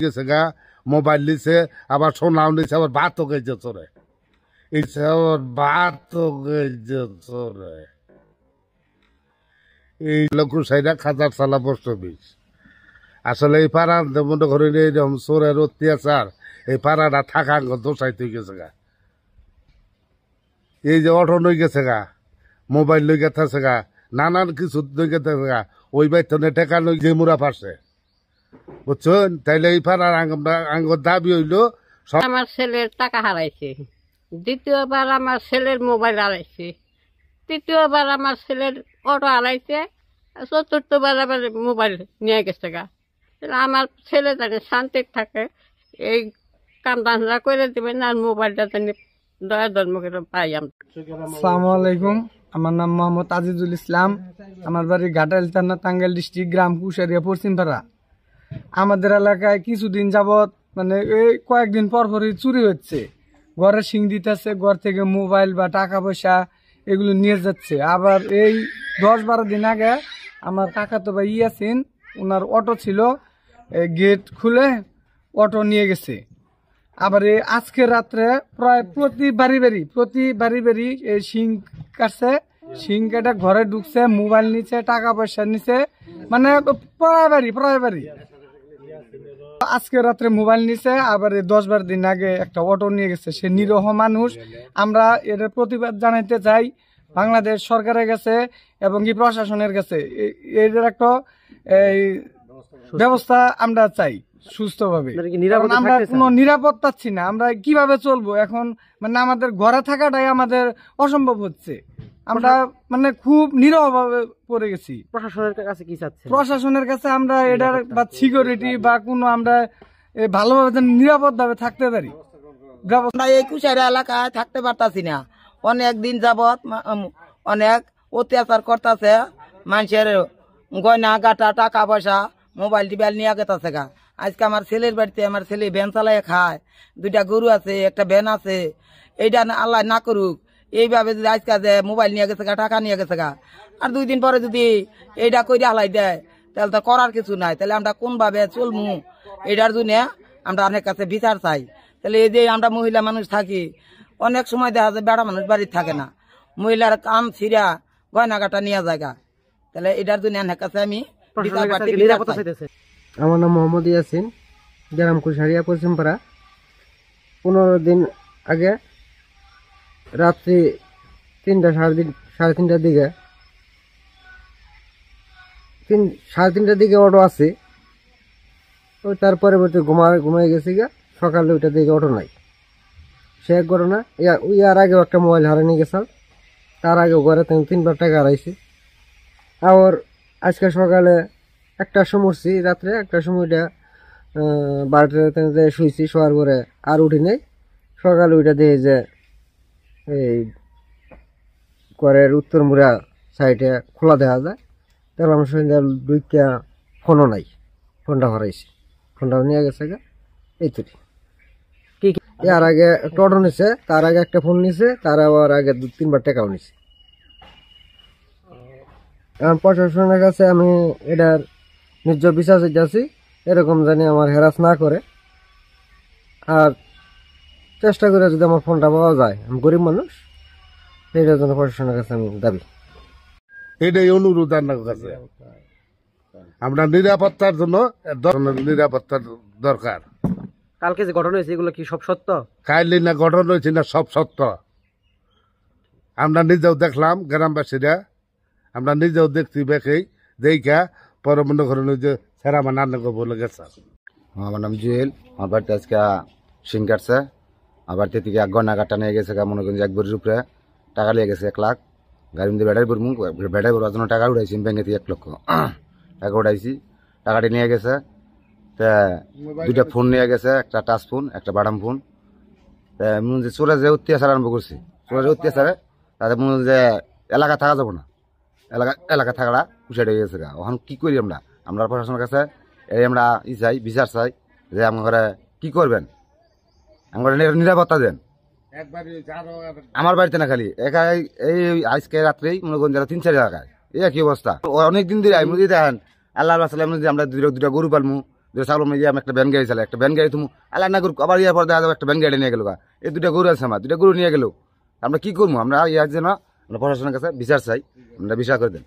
গেছে গা মোবাইল নিছে আবার সোনাও নিছে আবার ভাতও গেছে চোরে ভাতও গেছে চোরে এই লকুসাইরা খাজার সালা পোস্ট অফিস আসলে এই পাড়া মনে করেন এইরকম চোরের অত্যাচার এই পাড়াটা থাকা দোষাইতে গেছে গা এই যে অটো লই গেছে গা মোবাইল লই গেছে গা নানান কিছু লই গেছে গা ওই বাইতনে টেকা লই যে মুরা পারছে বুঝছেন তাইলে এই পাড়ার আঙ্গর দাবি হইল আমার ছেলের টাকা হারাইছে, দ্বিতীয়বার আমার ছেলের মোবাইল হারাইছে, তৃতীয়বার আমার ছেলের অটো হারাইছে, চতুর্থবার আবার মোবাইল নিয়ে গেছে গা। আমার ছেলে জানি শান্তি থাকে এই কাম ধান্দা করে দেবেন আর মোবাইলটা জানি দয়া ধর্ম করে পাই। আসসালামু আলাইকুম, আমার নাম মোহাম্মদ আজিজুল ইসলাম, আমার বাড়ি ঘাটাইল থানা টাঙ্গাইল ডিস্ট্রিক্ট, গ্রাম কুশারিয়া পশ্চিমপাড়া। আমাদের এলাকায় কিছুদিন যাবৎ মানে এই কয়েকদিন পর পরই চুরি হচ্ছে, ঘরে সিং দিতেছে, ঘর থেকে মোবাইল বা টাকা পয়সা এগুলো নিয়ে যাচ্ছে। আবার এই 10-12 দিন আগে আমার কাকাতো ভাই ইয়াসিন, ওনার অটো ছিল, গেট খুলে অটো নিয়ে গেছে। আবার এই আজকে রাত্রে প্রায় প্রতি বাড়ি এই সিং কাটছে, সিং কেটে ঘরে ঢুকছে, মোবাইল নিচ্ছে, টাকা পয়সা নিচ্ছে, মানে প্রায় বাড়ি আজকে রাত্রে মোবাইল নিছে। আবার 10-12 দিন আগে একটা অটো নিয়ে গেছে। সে নিরহ মানুষ। আমরা এর প্রতিবাদ জানাইতে চাই বাংলাদেশ সরকারের কাছে এবং কি প্রশাসনের কাছে। এদের একটা ব্যবস্থা আমরা চাই সুস্থভাবে। আমরা কোনো নিরাপদ পাচ্ছি না, আমরা কিভাবে চলবো এখন? মানে আমাদের ঘরে থাকাটাই আমাদের অসম্ভব হচ্ছে। আমরা মানে খুব নিরহভাবে পড়ে গেছি। প্রশাসনের কাছে কি চাচ্ছেন? প্রশাসনের কাছে আমরা এটার বা সিকিউরিটি বা কোনো আমরা ভালোভাবে নিরাপদ ভাবে থাকতে পারি। আমরা এই কুশাইরা এলাকায় থাকতে পারতাছি না। অনেক দিন যাবত অনেক অত্যাচার করতেছে, মানুষের গয়না গাটা টাকা পয়সা মোবাইল টিবাইল নিয়ে গেছে গা। আজকে আমার ছেলের বাড়িতে আমার ছেলে ভ্যান চালায় খায়, 2টা গরু আছে, একটা ভ্যান আছে। এইটা আল্লাহ না করুক, এইভাবে যদি আজকে যে মোবাইল নিয়ে গেছে গা, টাকা নিয়ে গেছে গা, আর 2 দিন পরে যদি এইটা করে হালাই দেয় তাহলে তো করার কিছু নাই। তাহলে আমরা কোনভাবে চলমু? এটার জন্য আমরা অনেক কাছে বিচার চাই। তাহলে এই যে আমরা মহিলা মানুষ থাকি, অনেক সময় দেখা যায় বেড়া মানুষ বাড়িতে থাকে না, মহিলার কাম ছিঁড়া গয়না গাটা নিয়ে যায় গা। তাহলে এটার জন্য অনেক কাছে আমি আমার নাম মোহাম্মদ ইয়াসিন, গ্রাম কুশারিয়া পশ্চিমপাড়া। 15 দিন আগে রাত্রি 3টা সাড়ে তিনটার দিকে 3:30টার দিকে অটো আছে। ওই তার পরবর্তী ঘুমাই গেছি গা। সকালে ওইটা দিকে অটো নাই। সে এক ঘটনা। ইয়ার আগেও একটা মোবাইল হারিয়ে নিয়ে গেছে, তার আগেও ঘরে 3বার টাকা হারাইছি। আবার আজকে সকালে 1টার সময় উঠছি, রাত্রে 1টার সময়টা বাড়িতে শুয়েছি, শোয়ার পরে আর উঠি নাই। সকালে ওইটা দিয়ে যে এই ঘরের উত্তর মুড়া সাইডে খোলা দেখা যায়। তারপর আমার সঙ্গে দুইটা ফোনও নাই, ফোনটা হারাইছি, ফোনটাও নিয়ে গেছে গা। এই তো এর আগে একটা অটো নিছে, তার আগে একটা ফোন নিছে, তার আবার আগে 2-3বার টাকাও নিছে। এখন প্রশাসনের কাছে আমি এটার নিজ বিচার চাইতেছি, এরকম জানি আমার হেরাস না করে। আর চেষ্টা করে যদি আমার ফোনটা পাওয়া যায়, আমি গরিব মানুষ, এটার জন্য প্রশাসনের কাছে আমি দাবি। এটাই অনুরোধ আপনার কাছে। আমরা নিরাপত্তার জন্য নিরাপত্তার দরকার। কালকে যে ঘটনা হয়েছে এগুলো কি সব সত্য? কাইলি না ঘটনা হয়েছে না সব সত্য। আমরা নিজেও দেখলাম, গ্রামবাসীরা আমরা নিজেও দেখছি, দেখা পরে মনে করেন যে সেরা আমার নান্নাকে বলে গেছে। আমার নাম জুয়েল, আমার বাড়িতে আজকে সিং কাটছে। আমার বাড়িতে থেকে 1 গয়না গাটা নিয়ে গেছে, মনে করেন যে 1 ভরির উপরে টাকা নিয়ে গেছে 1 লাখ। গাড়ি মধ্যে ব্যাটারি ভরমু, ব্যাটারি ভরার জন্য টাকা উঠাইছি ব্যাংকে থেকে 1 লক্ষ টাকা উঠাইছি। টাকাটি নিয়ে গেছে, তা 2টা ফোন নিয়ে গেছে, একটা টাচ ফোন, একটা বাটাম ফোন। মনে যে চোরা যে অত্যাচার আরম্ভ করছি, চোরা যে অত্যাচারে তাদের মনে যে এলাকা থাকা যাবো না, এলাকা থাকাটা উঠে গেছে গা। ওখানে কি করি আমরা প্রশাসনের কাছে এই আমরা চাই, বিচার চাই যে আমার কি করবেন, আমার নিরাপত্তা দেন। আমার বাড়িতে না খালি একাই, এই আজকে রাত্রেই মনে করেন যারা 3-4 জায়গায় এই একই অবস্থা। অনেকদিন ধরে দেখেন আল্লাহ আমরা 2টা গরু পালমু, ছাগল ইয়ে আমি একটা ব্যান গাড়ি চালাই একটা ব্যান গাড়ি তুমি আল্লাহ না করুক আবার ইয়ার পর দেখা যাবে একটা ব্যান গাড়ি নিয়ে গেল এই দুটা গরু আছে আমার দুটা গরু নিয়ে গেল আমরা কি করবো আমরা ইয়ার জন্য আমরা প্রশাসনের কাছে বিচার চাই আমরা বিচার করে দেন